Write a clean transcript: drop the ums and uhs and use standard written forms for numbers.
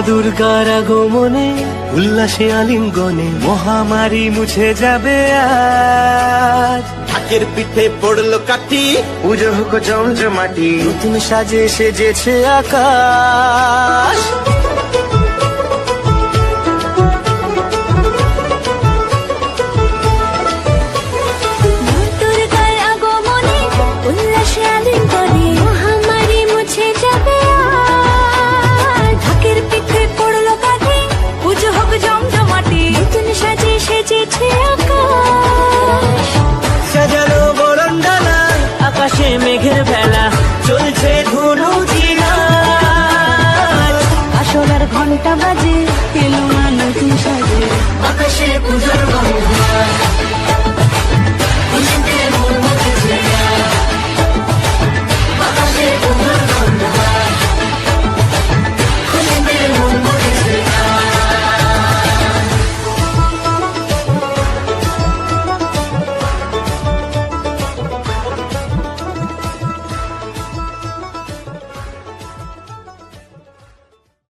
দুর্গার আগমনে উল্লাসে আলিঙ্গনে মহামারী মুছে যাবে আজ। ঢাকের পিঠে পড়লো কাঠি, পুজো হোক জমজমাটি, নতুন সাজে সেজেছে আকাশ। দুর্গার আগমনে উল্লাসে আলিঙ্গনে মহামারী মুছে যাবে আজ। ঢাকের পিঠে পড়লো কাঠি, পুজো হোক জমজমাটি, নতুন সাজে সেজেছে আকাশ। সাজানো বরণডালা, আকাশে মেঘের বেলা, চলছে ধনুচি নাচ। আসলার ঘন্টা বাজে, এলো না নতুন সাজে, আকাশে পূজার গন্ধ,